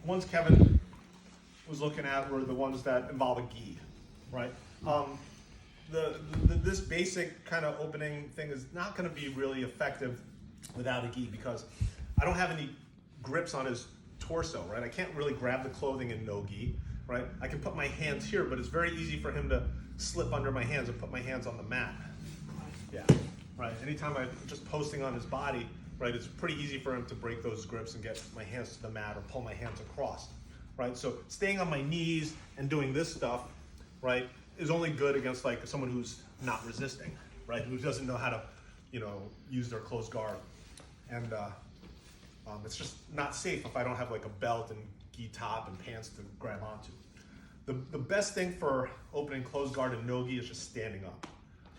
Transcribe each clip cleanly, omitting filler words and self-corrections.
ones Kevin was looking at were the ones that involve a gi, right? This basic kind of opening thing is not going to be really effective without a gi because I don't have any grips on his torso, right? I can't really grab the clothing in no gi, right? I can put my hands here, but it's very easy for him to slip under my hands and put my hands on the mat. Yeah, right. Anytime I'm just posting on his body, right, it's pretty easy for him to break those grips and get my hands to the mat or pull my hands across, right? So staying on my knees and doing this stuff, right, is only good against like someone who's not resisting, right? Who doesn't know how to, use their closed guard. And it's just not safe if I don't have like a belt and gi top and pants to grab onto. The best thing for opening closed guard and no gi is just standing up,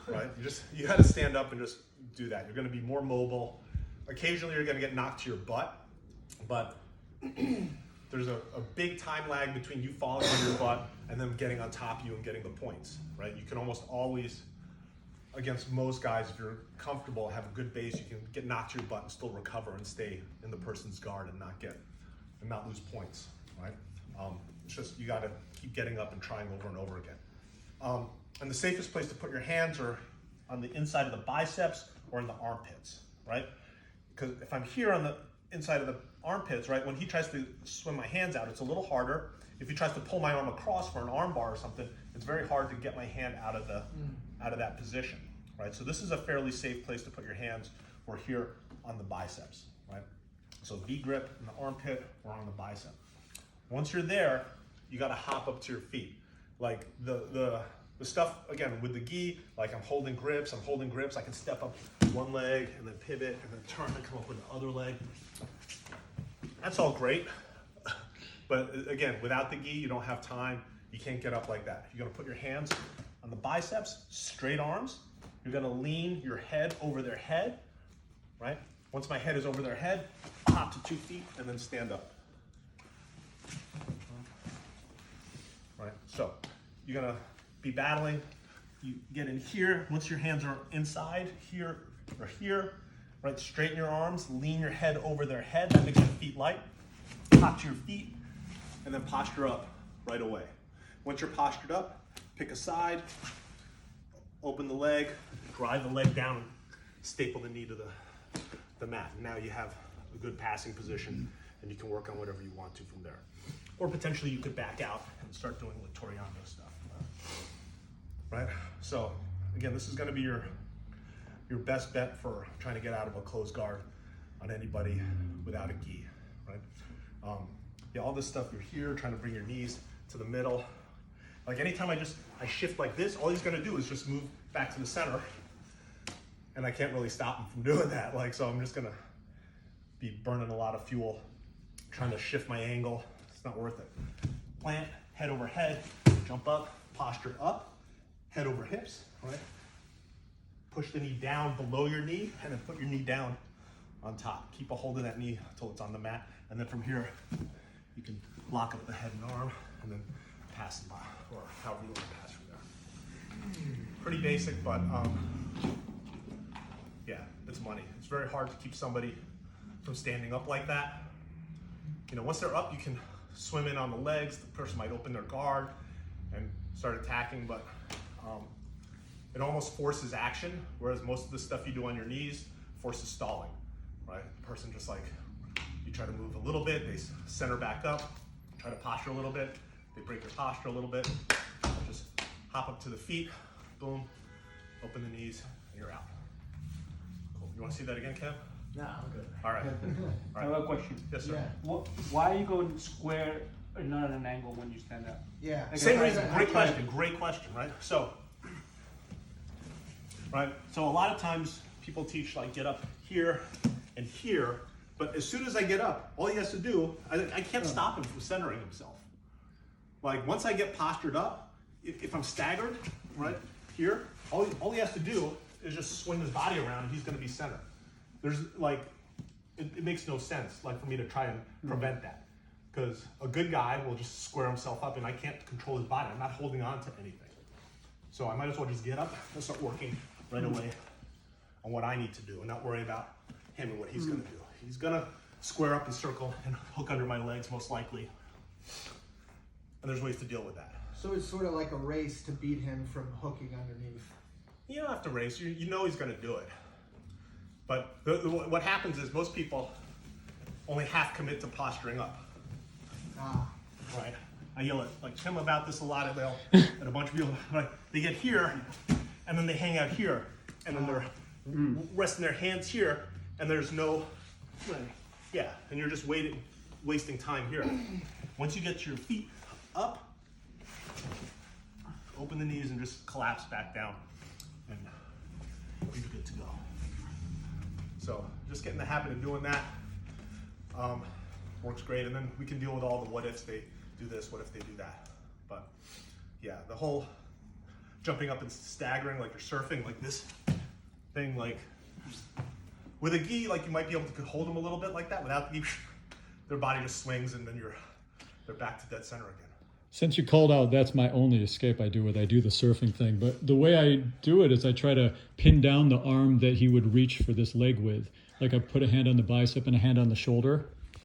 right? You got to stand up and just do that. You're going to be more mobile. Occasionally you're going to get knocked to your butt, but there's a big time lag between you falling on your butt and them getting on top of you and getting the points, right? You can almost always, against most guys, if you're comfortable, have a good base, you can get knocked to your butt and still recover and stay in the person's guard and not lose points, right? It's just, you gotta keep getting up and trying over and over again. And the safest place to put your hands are on the inside of the biceps or in the armpits, right? Because if I'm here on the inside of the armpits, right, when he tries to swim my hands out, it's a little harder. If he tries to pull my arm across for an arm bar or something, it's very hard to get my hand out of that position, right? So this is a fairly safe place to put your hands, or here on the biceps, right? So V grip in the armpit or on the bicep. Once you're there, you got to hop up to your feet. Like the stuff, again, with the gi, like I'm holding grips, I can step up one leg and then pivot and then turn and come up with the other leg. That's all great. But again, without the gi, you don't have time. You can't get up like that. You're gonna put your hands on the biceps, straight arms. You're gonna lean your head over their head, right? Once my head is over their head, hop to 2 feet and then stand up. Right, so you're gonna be battling. You get in here. Once your hands are inside, here or here, right? Straighten your arms, lean your head over their head. That makes your feet light. Hop to your feet, and then posture up right away. Once you're postured up, pick a side, open the leg, drive the leg down, and staple the knee to the mat. And now you have a good passing position, and you can work on whatever you want to from there. Or potentially you could back out and start doing like Toriano stuff, right? So again, this is gonna be your best bet for trying to get out of a closed guard on anybody without a gi, right? Yeah, all this stuff, you're here trying to bring your knees to the middle. Like anytime I shift like this, all he's gonna do is just move back to the center, and I can't really stop him from doing that. Like, so I'm just gonna be burning a lot of fuel trying to shift my angle. It's not worth it. Plant, head over head, jump up, posture up, head over hips, right? Push the knee down below your knee and then put your knee down on top. Keep a hold of that knee until it's on the mat. And then from here, you can lock up the head and arm and then pass them by, or however you want to pass from there. Pretty basic, but yeah, it's money. It's very hard to keep somebody from standing up like that. Once they're up, you can swim in on the legs. The person might open their guard and start attacking, but it almost forces action, whereas most of the stuff you do on your knees forces stalling, right? The person just like, you try to move a little bit, they center back up, try to posture a little bit, they break their posture a little bit, just hop up to the feet, boom, open the knees, and you're out. Cool. You want to see that again, Kev? No, I'm good. All right. I have a question. Yes, sir. Yeah. Why are you going square and not at an angle when you stand up? Yeah. Same reason. Great question, right? So a lot of times people teach like get up here and here, but as soon as I get up, all he has to do, I can't stop him from centering himself. Like once I get postured up, if I'm staggered, right, here, all he has to do is just swing his body around and he's gonna be centered. There's like, it makes no sense like for me to try and prevent that. Because a good guy will just square himself up and I can't control his body. I'm not holding on to anything. So I might as well just get up and start working right away on what I need to do and not worry about him and what he's gonna do. He's gonna square up and circle and hook under my legs most likely. And there's ways to deal with that. So it's sort of like a race to beat him from hooking underneath. You don't have to race, you know he's gonna do it. But what happens is most people only half commit to posturing up. Ah, Right. I yell at like Tim about this a lot, and a bunch of people, like, they get here, and then they hang out here, and then they're resting their hands here, and there's no, yeah, and you're just wasting time here. Once you get your feet up, open the knees and just collapse back down, and you're good to go. So just get in the habit of doing that. Works great, and then we can deal with all the what ifs. They do this, what if they do that. But yeah, the whole jumping up and staggering like you're surfing, like this thing, like with a gi, like you might be able to hold them a little bit like that. Without the gi, their body just swings, and then they're back to dead center again. Since you called out, that's my only escape I do the surfing thing. But the way I do it is I try to pin down the arm that he would reach for this leg with. Like I put a hand on the bicep and a hand on the shoulder.